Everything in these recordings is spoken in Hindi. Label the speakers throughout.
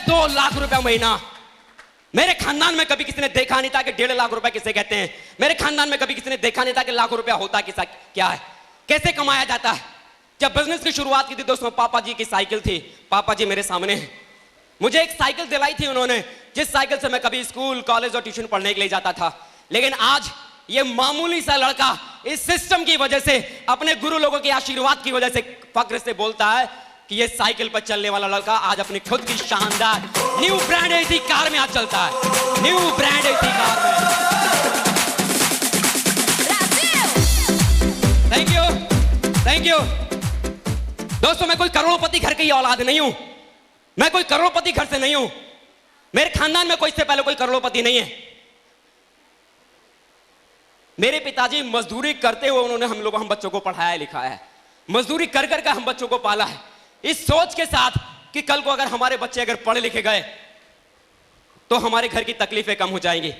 Speaker 1: 2 लाख रुपया महीना। मेरे खानदान में कभी किसी ने देखा नहीं था कि 1.5 लाख रुपया किसे कहते हैं। मेरे खानदान में कभी किसी ने देखा नहीं था कि लाख रुपया होता किसा क्या है, कैसे कमाया जाता है। जब बिजनेस की शुरुआत की थी दोस्तों, पापा जी की साइकिल थी। पापा जी मेरे सामने हैं। मुझे एक साइकिल दिलाई थी उन्होंने, जिस साइकिल से मैं कभी स्कूल, कॉलेज और ट्यूशन पढ़ने के लिए जाता था। लेकिन आज ये मामूली सा लड़का इस सिस्टम की वजह से, अपने गुरु लोगों के आशीर्वाद की वजह से फक्र से बोलता है कि ये साइकिल पर चलने वाला लड़का आज अपनी खुद की शानदार न्यू ब्रांड एसी कार में आज चलता है। न्यू ब्रांड एसी कार में। Thank you, thank you. दोस्तों मैं कोई करोड़पति घर की औलाद नहीं हूं। मैं कोई करोड़पति घर से नहीं हूं। मेरे खानदान में कोई इससे पहले कोई करोड़पति नहीं है। मेरे पिताजी मजदूरी करते हुए उन्होंने हम बच्चों को पढ़ाया लिखाया है। मजदूरी कर कर हम बच्चों को पाला है, इस सोच के साथ कि कल को अगर हमारे बच्चे अगर पढ़े लिखे गए तो हमारे घर की तकलीफें कम हो जाएंगी,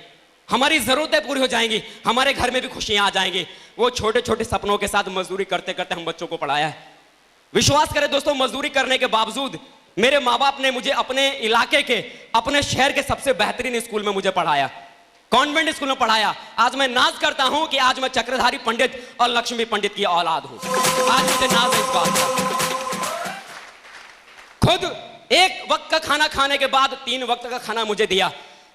Speaker 1: हमारी जरूरतें पूरी हो जाएंगी, हमारे घर में भी खुशियां आ जाएंगी। वो छोटे छोटे सपनों के साथ मजदूरी करते करते हम बच्चों को पढ़ाया है। विश्वास करें दोस्तों, मजदूरी करने के बावजूद मेरे माँ बाप ने मुझे अपने इलाके के, अपने शहर के सबसे बेहतरीन स्कूल में मुझे पढ़ाया, कॉन्वेंट स्कूल में पढ़ाया। आज मैं नाज करता हूं कि आज मैं चक्रधारी पंडित और लक्ष्मी पंडित की औलाद हूं। आज मुझे नाज है इस बात का। खुद एक वक्त का खाना खाने के बाद 3 वक्त का खाना मुझे दिया।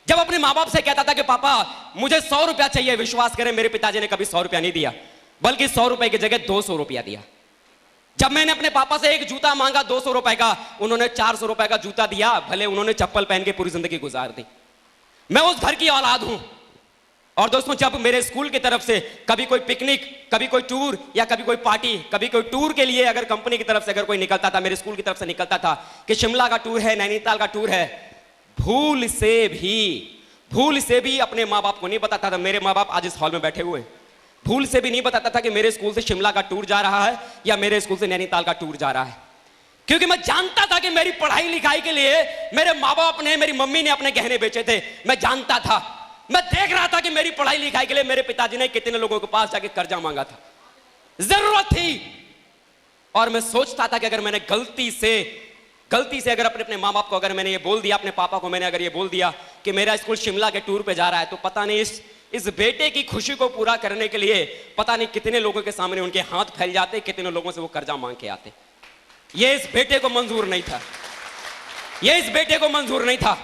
Speaker 1: जब अपने माँ बाप से कहता था कि पापा मुझे 100 रुपया चाहिए, विश्वास करें मेरे पिताजी ने कभी 100 रुपया नहीं दिया, बल्कि 100 रुपए की जगह 200 रुपया दिया। जब मैंने अपने पापा से एक जूता मांगा 200 रुपए का, उन्होंने 400 रुपए का जूता दिया। भले उन्होंने चप्पल पहन के पूरी जिंदगी गुजार दी। मैं उस घर की औलाद हूं। और दोस्तों जब मेरे स्कूल की तरफ से कभी कोई पिकनिक, कभी कोई टूर या कभी कोई पार्टी, कभी कोई टूर के लिए अगर कंपनी की तरफ से अगर कोई निकलता था, मेरे स्कूल की तरफ से निकलता था कि शिमला का टूर है, नैनीताल का टूर है, भूल से भी अपने माँ बाप को नहीं बताता था। मेरे माँ बाप आज इस हॉल में बैठे हुए, भूल से भी नहीं बताता था कि मेरे स्कूल से शिमला का टूर जा रहा है या मेरे स्कूल से नैनीताल का टूर जा रहा है। क्योंकि मैं जानता था कि मेरी पढ़ाई लिखाई के लिए मेरे माँ बाप ने, मेरी मम्मी ने अपने गहने बेचे थे। मैं जानता था, मैं देख रहा था कि मेरी पढ़ाई लिखाई के लिए मेरे पिताजी ने कितने लोगों के पास जाके कर्जा मांगा था, जरूरत थी। और मैं सोचता था कि अगर मैंने गलती से अगर अपने माँ बाप को अगर मैंने ये बोल दिया, अपने पापा को मैंने अगर ये बोल दिया कि मेरा स्कूल शिमला के टूर पे जा रहा है, तो पता नहीं इस बेटे की खुशी को पूरा करने के लिए पता नहीं कितने लोगों के सामने उनके हाथ फैल जाते, कितने लोगों से वो कर्जा मांग के आते। ये इस बेटे को मंजूर नहीं था, ये इस बेटे को मंजूर नहीं था।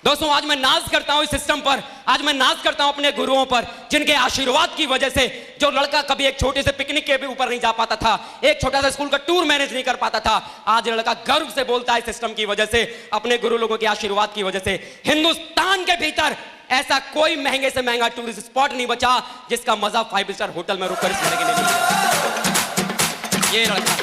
Speaker 1: दोस्तों आज मैं नाज करता हूं इस सिस्टम पर, आज मैं नाज करता हूं अपने गुरुओं पर, जिनके आशीर्वाद की वजह से जो लड़का कभी एक छोटे से पिकनिक के भी ऊपर नहीं जा पाता था, एक छोटा सा स्कूल का टूर मैनेज नहीं कर पाता था, आज लड़का गर्व से बोलता है सिस्टम की वजह से, अपने गुरु लोगों के आशीर्वाद की वजह से। हिंदुस्तान के भीतर ऐसा कोई महंगे से महंगा टूरिस्ट स्पॉट नहीं बचा जिसका मजा 5 स्टार होटल में रुककर इस के लिए नहीं। ये लड़का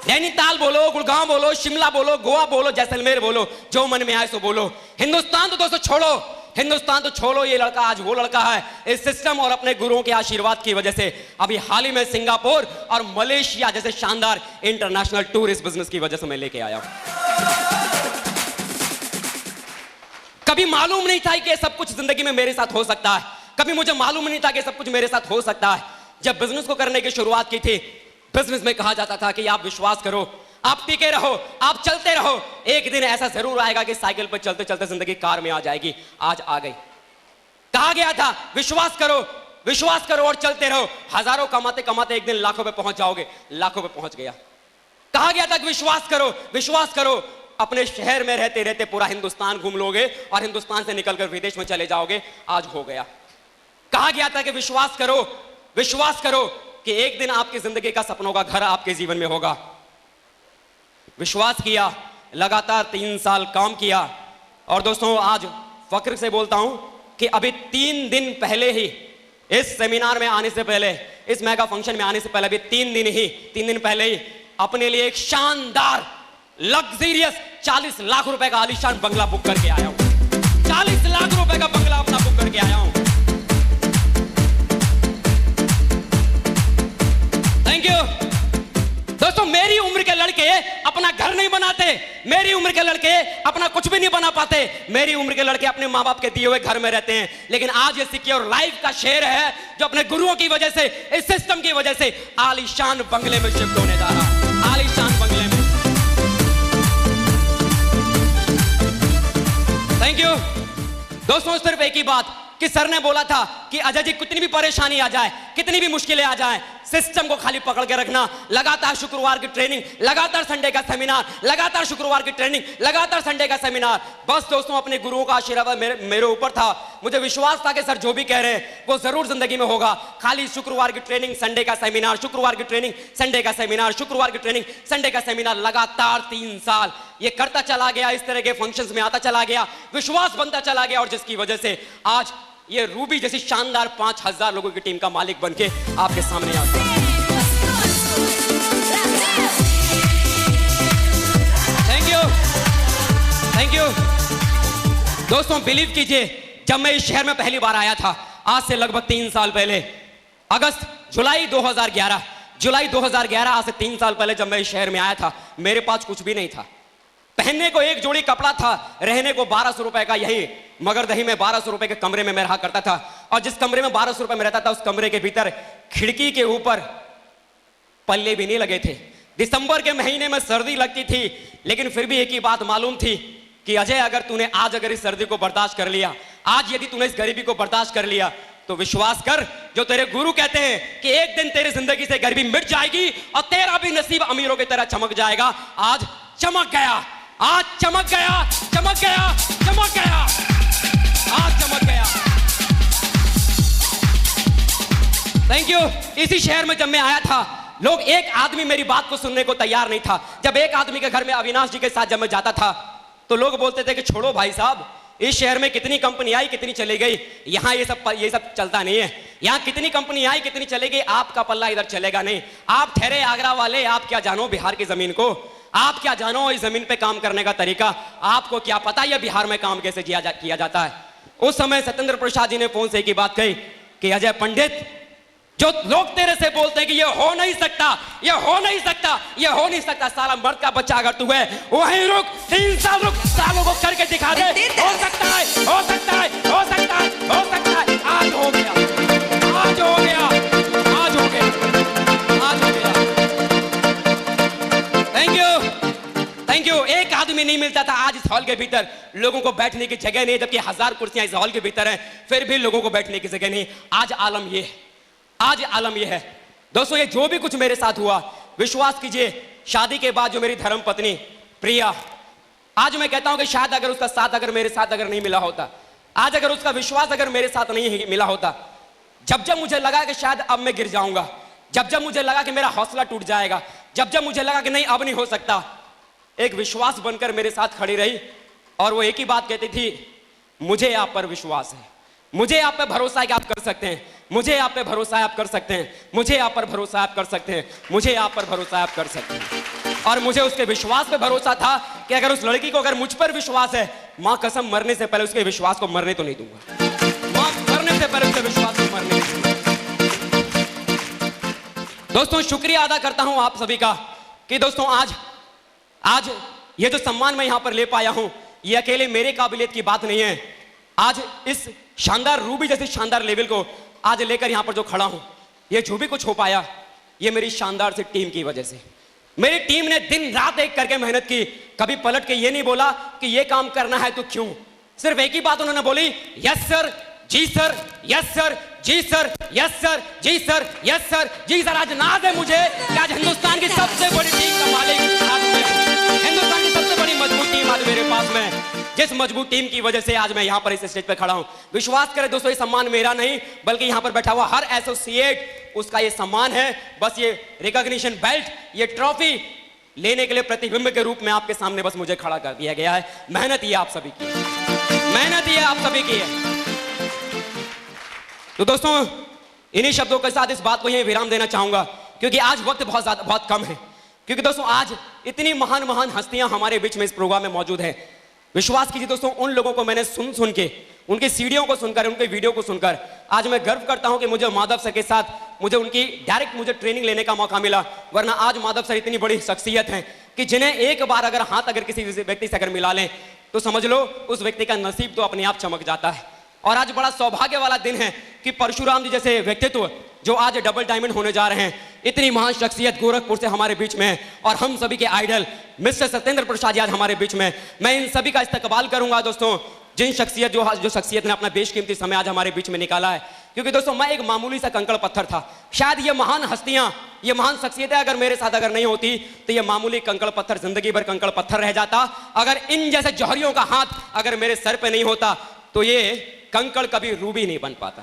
Speaker 1: नैनीताल बोलो, गुड़गांव बोलो, शिमला बोलो, गोवा बोलो, जैसलमेर बोलो, जो मन में आए सो बोलो। हिंदुस्तान तो दोस्तों छोड़ो, हिंदुस्तान तो छोड़ो, ये लड़का आज वो लड़का है इस सिस्टम और अपने गुरुओं के आशीर्वाद की वजह से अभी हाल ही में सिंगापुर और मलेशिया जैसे शानदार इंटरनेशनल टूरिस्ट बिजनेस की वजह से मैं लेके आया हूं। कभी मालूम नहीं था कि सब कुछ जिंदगी में मेरे साथ हो सकता है, कभी मुझे मालूम नहीं था कि सब कुछ मेरे साथ हो सकता है। जब बिजनेस को करने की शुरुआत की थी, बिजनेस में कहा जाता था कि आप विश्वास करो, आप टिके रहो, आप चलते रहो, एक दिन ऐसा जरूर आएगा कि साइकिल पर चलते चलते जिंदगी कार में आ जाएगी। आज आ गई। कहा गया था विश्वास करो और चलते रहो, हजारों कमाते कमाते एक दिन लाखों पे पहुंच जाओगे, लाखों पे पहुंच गया। कहा गया था कि विश्वास करो, अपने शहर में रहते रहते पूरा हिंदुस्तान घूम लोगे और हिंदुस्तान से निकलकर विदेश में चले जाओगे। आज हो गया। कहा गया था कि विश्वास करो कि एक दिन आपकी जिंदगी का सपनों का घर आपके जीवन में होगा। विश्वास किया, लगातार 3 साल काम किया। और दोस्तों आज फख्र से बोलता हूं कि अभी 3 दिन पहले ही इस सेमिनार में आने से पहले, इस मेगा फंक्शन में आने से पहले, अभी 3 दिन पहले ही अपने लिए एक शानदार लग्जरियस 40 लाख रुपए का आलीशान बंगला बुक करके आया हूं। 40 लाख रुपए का बंगला अपना बुक करके आया हूं। Thank you. दोस्तों मेरी उम्र के लड़के अपना घर नहीं बनाते, मेरी उम्र के लड़के अपना कुछ भी नहीं बना पाते, मेरी उम्र के लड़के अपने माँ बाप के दिए हुए घर में रहते हैं। लेकिन आज ये सिक्योर लाइफ का शेर है जो अपने गुरुओं की वजह से, इस सिस्टम की वजह से आलीशान बंगले में शिफ्ट होने जा रहा है, आलीशान बंगले में। थैंक यू दोस्तों। सिर्फ एक ही बात कि सर ने बोला था कि अजय जी कितनी भी परेशानी आ जाए, कितनी भी मुश्किलें आ जाए, सिस्टम को खाली पकड़ के रखना। लगातार शुक्रवार की ट्रेनिंग, लगातार संडे का सेमिनार, लगातार शुक्रवार की ट्रेनिंग, लगातार संडे का सेमिनार। बस दोस्तों अपने गुरुओं का आशीर्वाद मेरे ऊपर था। मुझे विश्वास था कि सर जो भी कह रहे हैं वो जरूर जिंदगी में होगा। खाली शुक्रवार की ट्रेनिंग, संडे का सेमिनार, शुक्रवार की ट्रेनिंग, संडे का सेमिनार, शुक्रवार की ट्रेनिंग, संडे का सेमिनार, लगातार 3 साल ये करता चला गया। इस तरह के फंक्शंस में आता चला गया, विश्वास बनता चला गया, और जिसकी वजह से आज ये रूबी जैसी शानदार 5000 लोगों की टीम का मालिक बनके आपके सामने आता है। थैंक यू दोस्तों। बिलीव कीजिए, जब मैं इस शहर में पहली बार आया था आज से लगभग 3 साल पहले, जुलाई 2011, आज से 3 साल पहले जब मैं इस शहर में आया था, मेरे पास कुछ भी नहीं था। पहनने को एक जोड़ी कपड़ा था, रहने को 1200 रुपए का यही मगरदही में 1200 रुपए के कमरे में मैं रहा करता था। और जिस कमरे में 1200 रुपए में रहता था, उस कमरे के भीतर खिड़की के ऊपर पल्ले भी नहीं लगे थे। दिसंबर के महीने में सर्दी लगती थी, लेकिन फिर भी एक ही बात मालूम थी कि अजय अगर तूने आज अगर इस सर्दी को बर्दाश्त कर लिया, आज यदि तूने इस गरीबी को बर्दाश्त कर लिया, तो विश्वास कर, जो तेरे गुरु कहते हैं कि एक दिन तेरी जिंदगी से गरीबी मिट जाएगी और तेरा भी नसीब अमीरों की तरह चमक जाएगा। आज चमक गया, आज चमक गया, चमक गया, चमक गया, आज चमक गया। Thank you. इसी शहर में जब मैं आया था, लोग एक आदमी मेरी बात को सुनने को तैयार नहीं था। जब एक आदमी के घर में अविनाश जी के साथ जब मैं जाता था, तो लोग बोलते थे कि छोड़ो भाई साहब, इस शहर में कितनी कंपनी आई कितनी चली गई, यहाँ ये सब चलता नहीं है। यहाँ कितनी कंपनी आई कितनी चली गई, आपका पल्ला इधर चलेगा नहीं। आप ठहरे आगरा वाले, आप क्या जानो बिहार की जमीन को, आप क्या जानो इस जमीन पे काम करने का तरीका, आपको क्या पता यह बिहार में काम कैसे किया जाता है। उस समय सत्येंद्र प्रसाद जी ने फोन से एक ही बात कही कि अजय पंडित, जो लोग तेरे से बोलते हैं कि ये हो नहीं सकता, ये हो नहीं सकता, ये हो नहीं सकता, साला मर्द का बच्चा अगर तू है वहीं रुक, 3 साल रुक, सालों को करके दिखा दे। हो सकता है, हो सकता है, हो सकता है, हो सकता है। आज हो गया, आज हो गया, आज हो गया, आज हो गया। Thank you, thank you. एक आदमी नहीं मिलता था आज इस हॉल के भीतर, लोगों को बैठने की जगह नहीं, जबकि 1000 कुर्सियां इस हॉल के भीतर हैं, फिर भी लोगों को बैठने की जगह नहीं। आज आलम ये है, आज आलम यह है दोस्तों। ये जो भी कुछ मेरे साथ हुआ, विश्वास कीजिए, शादी के बाद जो मेरी धर्म पत्नी प्रिया, आज मैं कहता हूं कि शायद अगर उसका साथ अगर मेरे साथ अगर नहीं मिला होता, आज अगर उसका विश्वास अगर मेरे साथ नहीं मिला होता, जब जब मुझे लगा कि शायद अब मैं गिर जाऊंगा, जब जब मुझे लगा कि मेरा हौसला टूट जाएगा, जब जब मुझे लगा कि नहीं अब नहीं हो सकता, एक विश्वास बनकर मेरे साथ खड़ी रही। और वो एक ही बात कहती थी, मुझे आप पर विश्वास है, मुझे आप पे भरोसा है कि आप कर सकते हैं, मुझे आप पे भरोसा है आप कर सकते हैं, मुझे आप पर भरोसा है आप कर सकते हैं, मुझे आप पर भरोसा है आप कर सकते हैं। और मुझे उसके विश्वास पे भरोसा था कि अगर उस लड़की को अगर मुझ पर विश्वास है, मां कसम मरने से पहले उसके विश्वास को मरने तो नहीं दूंगा, मां मरने से पहले उसके विश्वास को मरने नहीं दूंगा। दोस्तों शुक्रिया अदा करता हूं आप सभी का कि दोस्तों आज ये जो सम्मान मैं यहां पर ले पाया हूं, ये अकेले मेरे काबिलियत की बात नहीं है। आज इस शानदार रूबी जैसे शानदार लेवल को आज लेकर यहां पर जो खड़ा हूं, ये जो भी कुछ हो पाया, ये मेरी शानदार सी टीम की वजह से। मेरी टीम ने दिन रात एक करके मेहनत की, कभी पलट के ये नहीं बोला कि ये काम करना है तो क्यों, सिर्फ एक ही बात उन्होंने बोली, यस सर, जी सर, यस सर, जी सर, यस सर, जी सर, यस सर, जी सर। आज नाज है मुझे कि आज हिंदुस्तान की सबसे बड़ी टीम का मालिक आज मैं हूं। हिंदुस्तान की सबसे बड़ी मजबूत टीम आज मेरे पास में, जिस मजबूत टीम की वजह से आज मैं यहां पर इस स्टेज पे खड़ा हूं। विश्वास करें दोस्तों, ये सम्मान मेरा नहीं, बल्कि यहां पर बैठा हुआ हर एसोसिएट उसका ये सम्मान है। बस ये रिकॉग्निशन बेल्ट, ये ट्रॉफी लेने के लिए प्रतिबिंब के रूप में आपके सामने बस मुझे खड़ा कर दिया गया है। मेहनत ये आप सभी की है, मेहनत ये आप सभी की है। तो दोस्तों इन्हीं शब्दों के साथ इस बात को यहीं विराम देना चाहूंगा, क्योंकि आज वक्त बहुत कम है, क्योंकि दोस्तों आज इतनी महान महान हस्तियां हमारे बीच में इस प्रोग्राम में मौजूद है। विश्वास कीजिए दोस्तों, उन लोगों को मैंने सुन के, उनकी सीढ़ियों को सुनकर, उनके वीडियो को सुनकर आज मैं गर्व करता हूं कि मुझे माधव सर के साथ मुझे उनकी डायरेक्ट मुझे ट्रेनिंग लेने का मौका मिला। वरना आज माधव सर इतनी बड़ी शख्सियत हैं कि जिन्हें एक बार अगर हाथ अगर किसी व्यक्ति से अगर मिला लें, तो समझ लो उस व्यक्ति का नसीब तो अपने आप चमक जाता है। और आज बड़ा सौभाग्य वाला दिन है कि परशुराम जी जैसे व्यक्तित्व जो आज डबल डायमंड होने जा रहे हैं, इतनी महान शख्सियत गोरखपुर से हमारे बीच में है, और हम सभी के आइडल मिस्टर सत्येंद्र प्रसाद जी आज हमारे बीच में। मैं इन सभी का इस्तकबाल करूंगा दोस्तों, जिन शख्सियत जो शख्सियत ने अपना बेशकीमती समय आज हमारे बीच में निकाला है। क्योंकि दोस्तों मैं एक मामूली सा कंकड़ पत्थर था, शायद ये महान हस्तियां, ये महान शख्सियतें अगर मेरे साथ अगर नहीं होती तो ये मामूली कंकड़ पत्थर जिंदगी भर कंकड़ पत्थर रह जाता। अगर इन जैसे जौहरियों का हाथ अगर मेरे सर पे नहीं होता तो ये कंकड़ कभी रूबी नहीं बन पाता,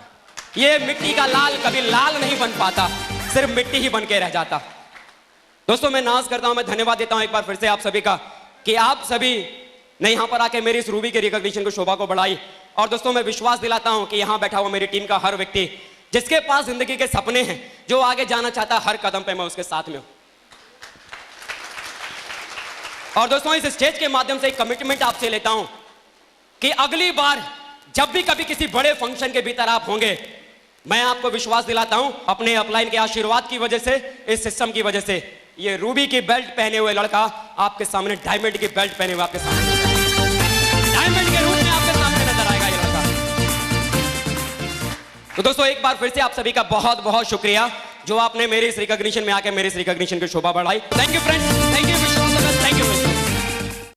Speaker 1: ये मिट्टी का लाल कभी लाल नहीं बन पाता, सिर्फ मिट्टी ही बन के रह जाता। दोस्तों मैं नाज करता हूं, मैं धन्यवाद देता हूं एक बार फिर से आप सभी का कि आप सभी ने यहां पर आके मेरी इस रूबी के रिकॉग्निशन को शोभा को बढ़ाई। और दोस्तों मैं विश्वास दिलाता हूं कि यहां बैठा हुआ मेरी टीम का हर व्यक्ति जिसके पास जिंदगी के सपने हैं, जो आगे जाना चाहता है, हर कदम पे मैं उसके साथ में हूं। और दोस्तों इस स्टेज के माध्यम से एक कमिटमेंट आपसे लेता हूं कि अगली बार जब भी कभी किसी बड़े फंक्शन के भीतर आप होंगे, मैं आपको विश्वास दिलाता हूं अपने अपलाइन के आशीर्वाद की वजह से, इस सिस्टम की वजह से, ये रूबी की बेल्ट पहने हुए लड़का आपके सामने डायमंड की बेल्ट पहने हुए आपके सामने डायमंड के रूप में आपके सामने नजर आएगा ये लड़का। तो दोस्तों एक बार फिर से आप सभी का बहुत बहुत शुक्रिया जो आपने मेरे इस रिकॉग्निशन में आके मेरे इस रिकॉग्निशन की शोभा बढ़ाई। Thank you friends, thank you, thank you.